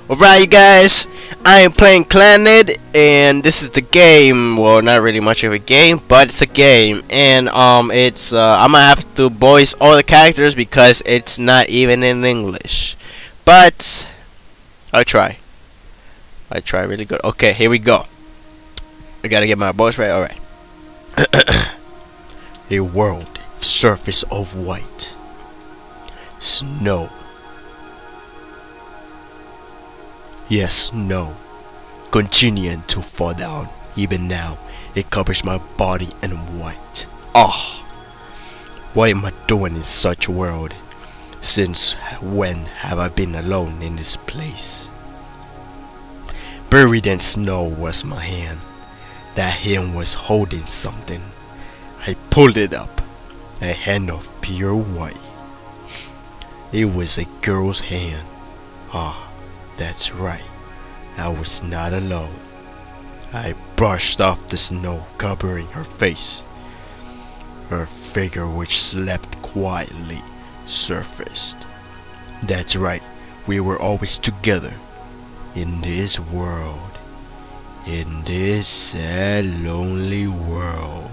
Alright, you guys, I am playing Clannad, and this is the game. Well, not really much of a game, but it's a game, and it's I'm gonna have to voice all the characters because it's not even in English. But I try really good. Okay, here we go. I gotta get my voice right. Alright. A world surface of white snow. Yes, snow, continuing to fall down. Even now, it covers my body in white. Ah, what am I doing in such a world? Since when have I been alone in this place? Buried in snow was my hand. That hand was holding something. I pulled it up. A hand of pure white. It was a girl's hand. Ah. That's right, I was not alone. I brushed off the snow covering her face. Her figure, which slept quietly, surfaced. That's right, we were always together. In this world. In this sad, lonely world.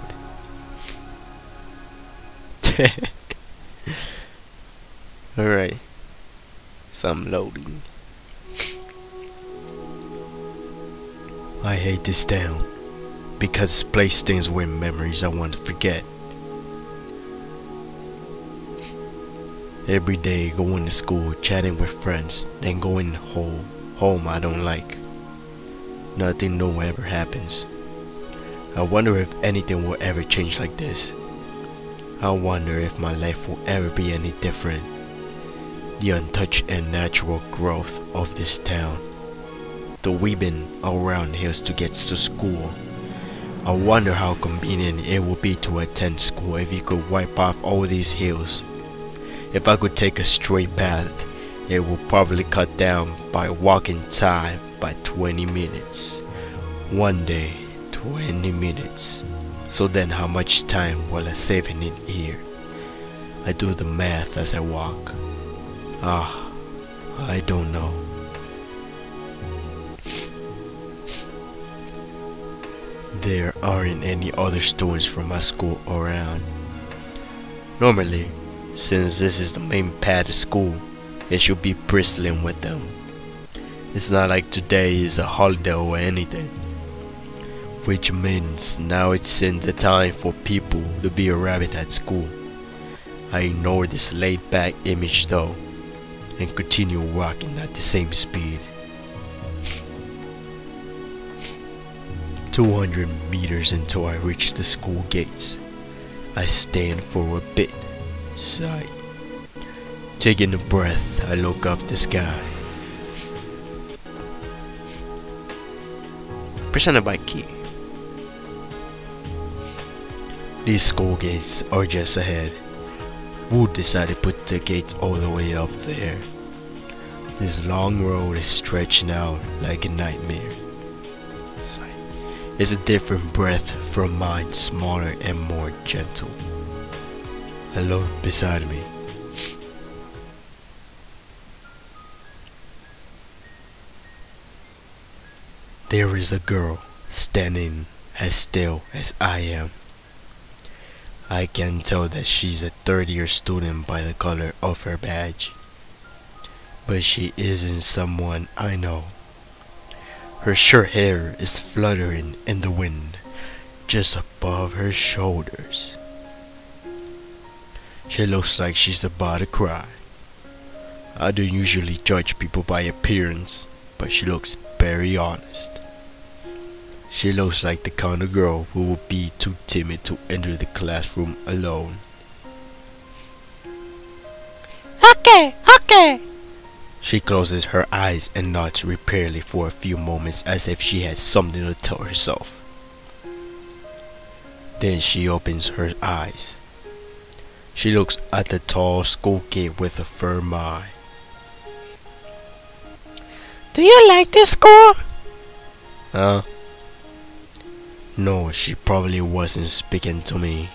Alright. Some loading. I hate this town because this place stains away memories I want to forget. Every day going to school, chatting with friends, then going home I don't like. Nothing new ever happens. I wonder if anything will ever change like this. I wonder if my life will ever be any different. The untouched and natural growth of this town. The weaving around hills to get to school. I wonder how convenient it would be to attend school if you could wipe off all these hills. If I could take a straight path, it would probably cut down by walking time by 20 minutes. One day, 20 minutes. So then how much time will I save in it here? I do the math as I walk. I don't know. There aren't any other students from my school around. Normally, since this is the main path to school, it should be bristling with them. It's not like today is a holiday or anything. Which means now it's in the time for people to be arriving at school. I ignore this laid back image though, and continue walking at the same speed. 200 meters until I reach the school gates. I stand for a bit, sigh. Taking a breath, I look up the sky. Presented by Key. These school gates are just ahead. Who decided to put the gates all the way up there? This long road is stretching out like a nightmare. Sigh. It's a different breath from mine, smaller and more gentle. I look beside me. There is a girl standing as still as I am. I can tell that she's a third-year student by the color of her badge. But she isn't someone I know. Her short hair is fluttering in the wind, just above her shoulders. She looks like she's about to cry. I don't usually judge people by appearance, but she looks very honest. She looks like the kind of girl who would be too timid to enter the classroom alone. Okay. She closes her eyes and nods repeatedly for a few moments as if she has something to tell herself. Then she opens her eyes. She looks at the tall school gate with a firm eye. Do you like this school? No, she probably wasn't speaking to me.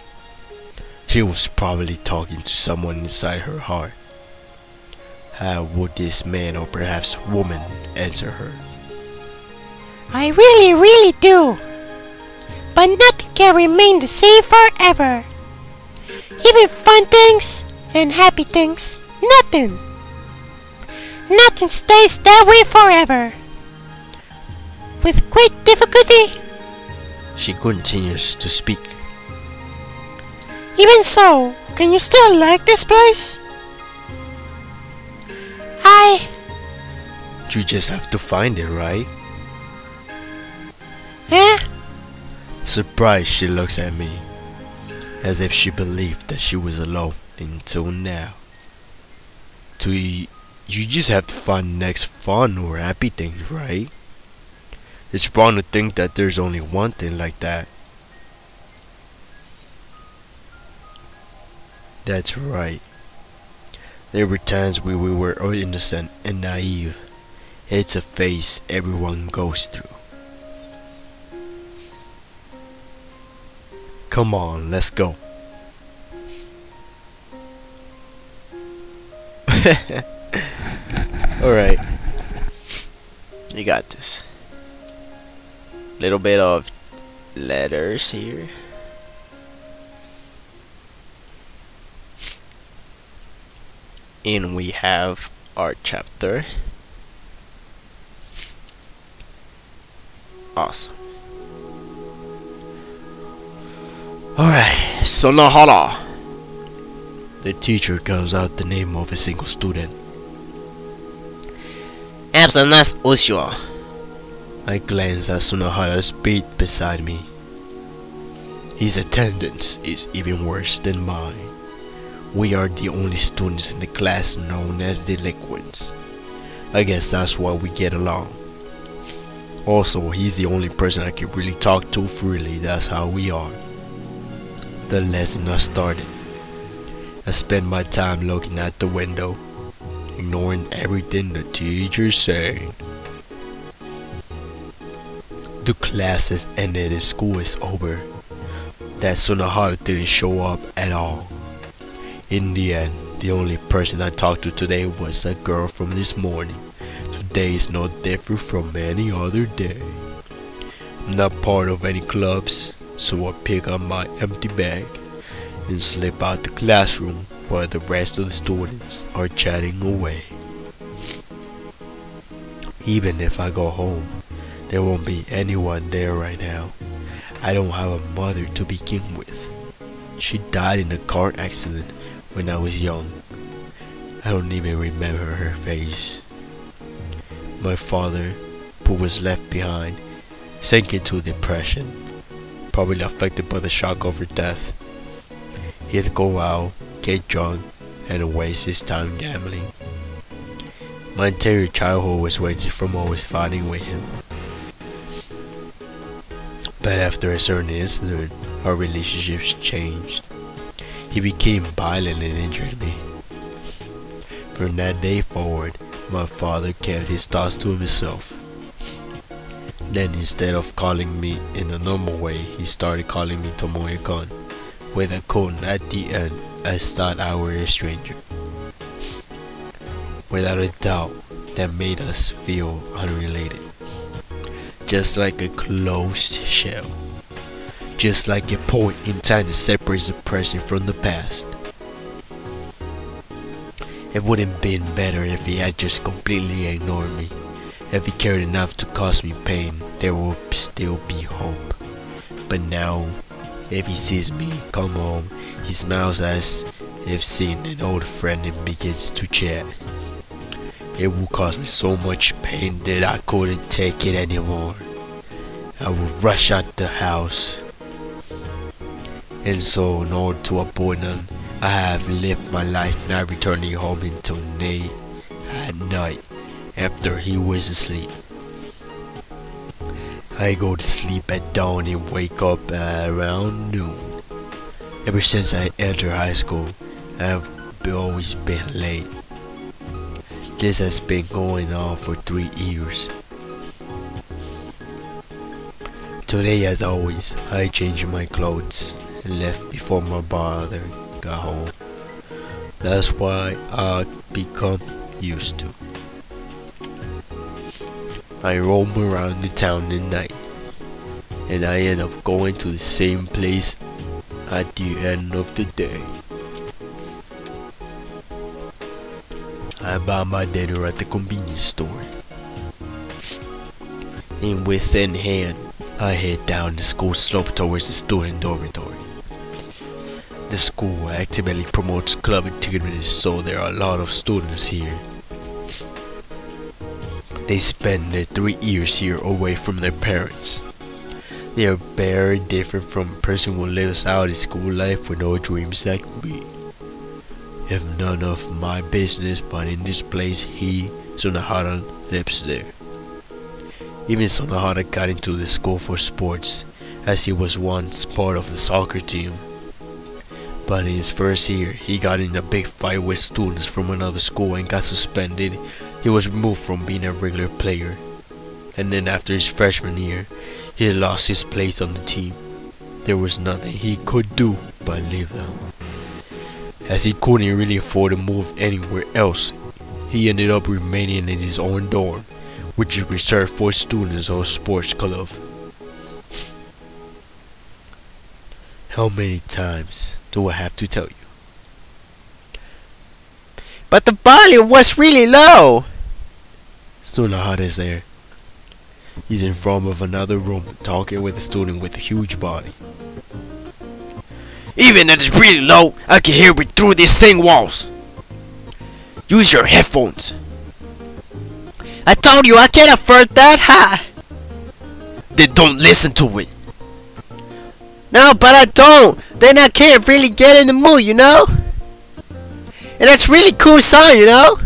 She was probably talking to someone inside her heart. How would this man or perhaps woman answer her? I really, really do. But nothing can remain the same forever. Even fun things and happy things, nothing. Nothing stays that way forever. With great difficulty, She continues to speak. even so, can you still like this place? You just have to find it, right? Eh? Surprised, she looks at me, as if she believed that she was alone until now. You just have to find the next fun or happy thing, right? It's wrong to think that there's only one thing like that. That's right. There were times where we were innocent and naive. It's a phase everyone goes through. Come on, let's go. Alright. You got this. Little bit of letters here. And we have our chapter. Awesome. Alright, Sonohara. The teacher calls out the name of a single student. Absent usual. I glance at Sonohara's beat beside me. His attendance is even worse than mine. We are the only students in the class known as delinquents. I guess that's why we get along. Also, he's the only person I can really talk to freely. That's how we are. The lesson has started. I spend my time looking at the window, ignoring everything the teacher's saying. The class has ended and school is over. That Sonohara didn't show up at all. In the end, the only person I talked to today was a girl from this morning. Today is no different from any other day. I'm not part of any clubs, so I pick up my empty bag and slip out the classroom while the rest of the students are chatting away. Even if I go home, there won't be anyone there right now. I don't have a mother to begin with. She died in a car accident when I was young. I don't even remember her face. My father, who was left behind, sank into depression, probably affected by the shock of her death. He'd go out, get drunk, and waste his time gambling. My entire childhood was wasted from always fighting with him. But after a certain incident, our relationships changed. He became violent and injured me. From that day forward, my father kept his thoughts to himself. Then instead of calling me in the normal way, he started calling me Tomoe-kun, with a kun at the end, as thought I were a stranger. Without a doubt, that made us feel unrelated. Just like a closed shell. Just like a point in time that separates the present from the past. It wouldn't have been better if he had just completely ignored me. If he cared enough to cause me pain, there would still be hope. But now, if he sees me come home, he smiles as if seeing an old friend and begins to chat. It would cause me so much pain that I couldn't take it anymore. I would rush out the house. And so, in order to avoid none, I have lived my life not returning home until late at night after he was asleep. I go to sleep at dawn and wake up at around noon. Ever since I entered high school, I have always been late. This has been going on for 3 years. Today, as always, I changed my clothes and left before my brother got home. That's why I become used to. I roam around the town at night, and I end up going to the same place at the end of the day. I buy my dinner at the convenience store, and within hand, I head down the school slope towards the student dormitory. The school actively promotes club activities, so there are a lot of students here. They spend their 3 years here away from their parents. They are very different from a person who lives out his school life with no dreams like me. If none of my business, but in this place he, Sunahara, lives there. Even Sunahara got into the school for sports, as he was once part of the soccer team. But in his first year, he got in a big fight with students from another school and got suspended. He was removed from being a regular player. And then after his freshman year, he lost his place on the team. There was nothing he could do but leave them. As he couldn't really afford to move anywhere else, he ended up remaining in his own dorm, which is reserved for students of sports club. How many times do I have to tell you? But the volume was really low. Sunahara is there. He's in front of another room talking with a student with a huge body. Even if it's really low, I can hear it through these thin walls. Use your headphones. I told you I can't afford that high. Then don't listen to it. No, but I don't. Then I can't really get in the mood, you know? And that's really cool song, you know?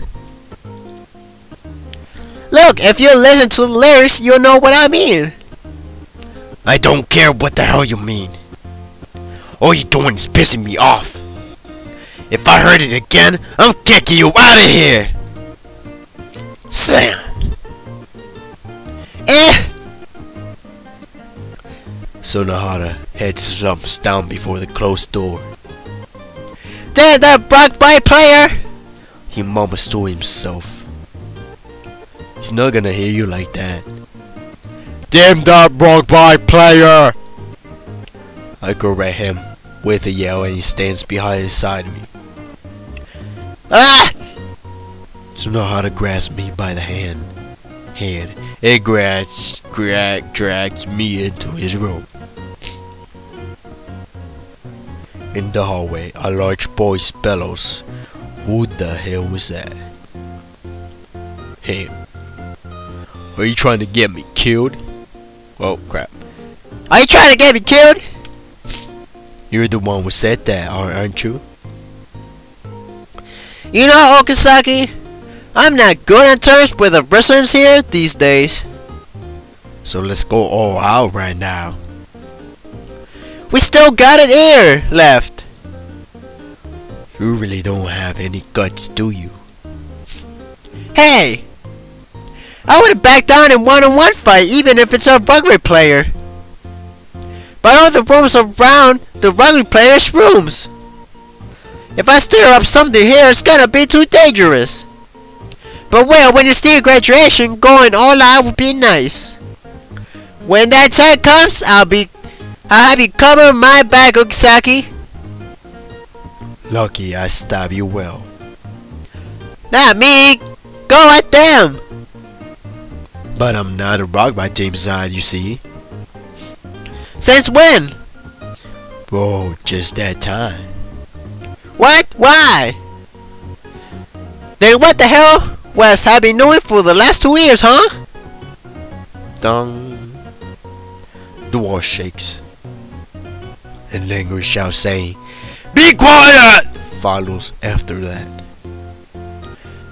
Look, if you listen to the lyrics, you'll know what I mean. I don't care what the hell you mean. All you're doing is pissing me off. If I heard it again, I'm kicking you out of here. Slam. Sunahara head slumps down before the closed door. Damn that Brock by player! He mumbles to himself. He's not gonna hear you like that. Damn that Brock by player! I correct him with a yell, and he stands behind his side of me. Ah! Sunahara grabs me by the hand. It drags me into his room. In the hallway, a large voice bellows, "Who the hell was that?" Hey, are you trying to get me killed? Oh crap. Are you trying to get me killed? You're the one who said that, aren't you? You know, Okazaki, I'm not good on terms with the residents here these days. So let's go all out right now. We still got it here left. You really don't have any guts, do you? Hey! I would have backed down in one-on-one fight even if it's a rugby player. But all the rooms around the rugby players' rooms. If I stir up something here, it's gonna be too dangerous. But well, when you steal graduation, going all out would be nice. When that time comes, I'll have you cover my back, Okazaki. Lucky I stab you well. Not me. Go at them. But I'm not a rock by James side, you see. Since when? Oh, just that time. What? Why? Then what the hell was I been doing for the last 2 years, huh? Dong. The wall shakes. An angry shout saying, "Be quiet!" follows after that.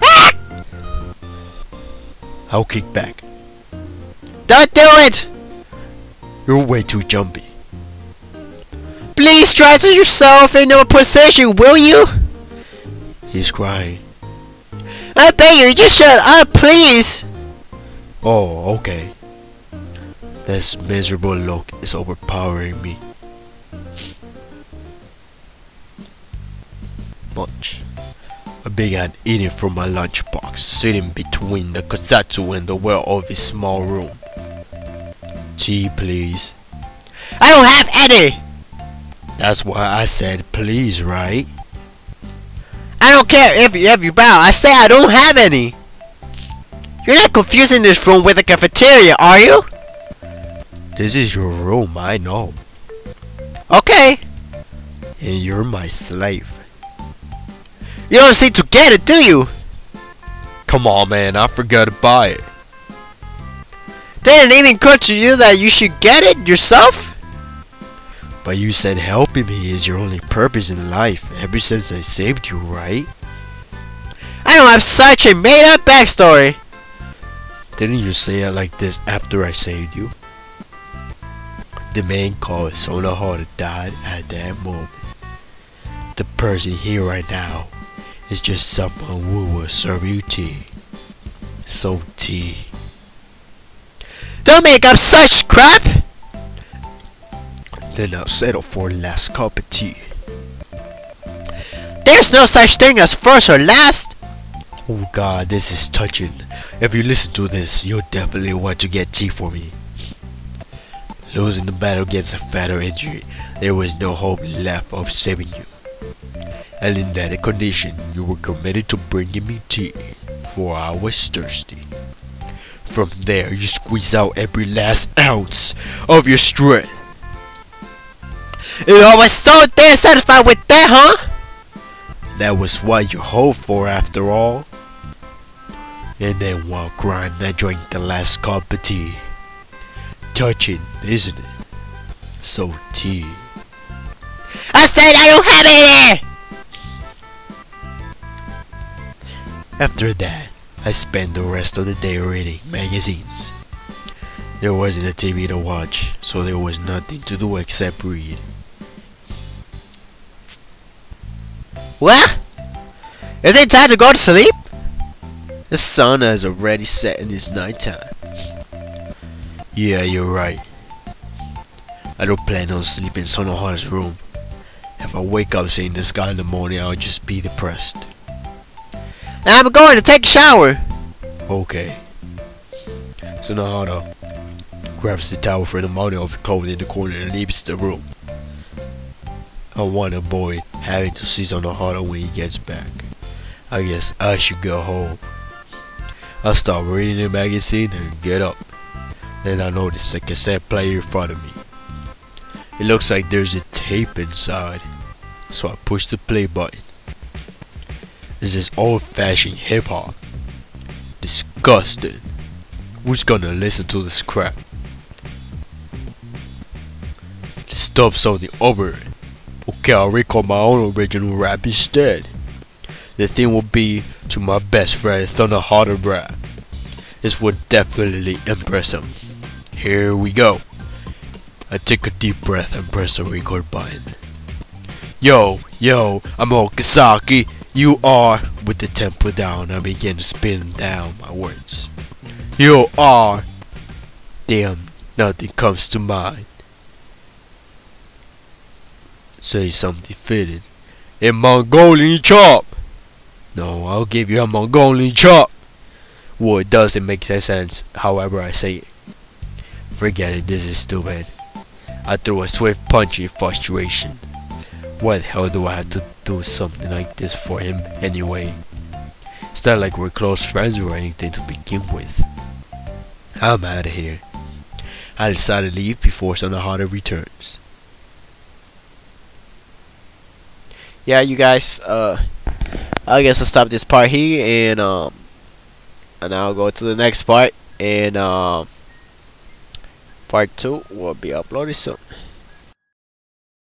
Ah! I'll kick back. Don't do it! You're way too jumpy. Please try to yourself in your position, will you? He's crying. I beg you, just shut up, please. Oh, okay. This miserable look is overpowering me. Much. I began eating from my lunchbox, sitting between the kozatsu and the well of his small room. Tea, please. I don't have any! That's why I said please, right? I don't care if you bow. I say I don't have any. You're not confusing this room with a cafeteria, are you? This is your room, I know. Okay. And you're my slave. You don't seem to get it, do you? Come on, man, I forgot to buy it. Didn't even occur to you that you should get it yourself? But you said helping me is your only purpose in life ever since I saved you, right? I don't have such a made-up backstory. Didn't you say it like this after I saved you? The man called Sonohara died at that moment. The person here right now is just someone who will serve you tea. So tea. Don't make up such crap! Then I'll settle for last cup of tea. There's no such thing as first or last. Oh god, this is touching. If you listen to this, you'll definitely want to get tea for me. Losing the battle against a fatal injury, there was no hope left of saving you. And in that condition, you were committed to bringing me tea, for I was thirsty. From there, you squeeze out every last ounce of your strength. You are always so damn satisfied with that, huh? That was what you hoped for after all. And then while crying, I drank the last cup of tea. Touching, isn't it? So tea. I said I don't have any! After that, I spent the rest of the day reading magazines. There wasn't a TV to watch, so there was nothing to do except read. What? Is it time to go to sleep? The sun has already set and it's nighttime. Yeah, you're right. I don't plan on sleeping in Sonohara's room. If I wake up seeing this guy in the morning, I'll just be depressed. I'm going to take a shower. Okay. Sonohara grabs the towel from the mountain of clothing in the corner and leaves the room. I want to avoid having to see Sonohara when he gets back. I guess I should go home. I start reading the magazine and get up. Then I notice a cassette player in front of me. It looks like there's a tape inside, so I push the play button. This is old-fashioned hip-hop. Disgusting. Who's gonna listen to this crap? Stop something over it. Okay, I'll record my own original rap instead. The thing will be to my best friend Sonohara rap. This would definitely impress him. Here we go. I take a deep breath and press the record button. Yo, I'm Okazaki. You are. With the tempo down, I begin to spin down my words. You are. Damn, nothing comes to mind. Say something fitting. A Mongolian chop. No, I'll give you a Mongolian chop. Well, it doesn't make sense however I say it. Forget it, this is stupid. I threw a swift punch in frustration. Why the hell do I have to do something like this for him anyway? It's not like we're close friends or anything to begin with. I'm out of here. I decided to leave before Sonohara returns. Yeah, you guys, I guess I'll stop this part here and I'll go to the next part, and part 2 will be uploaded soon.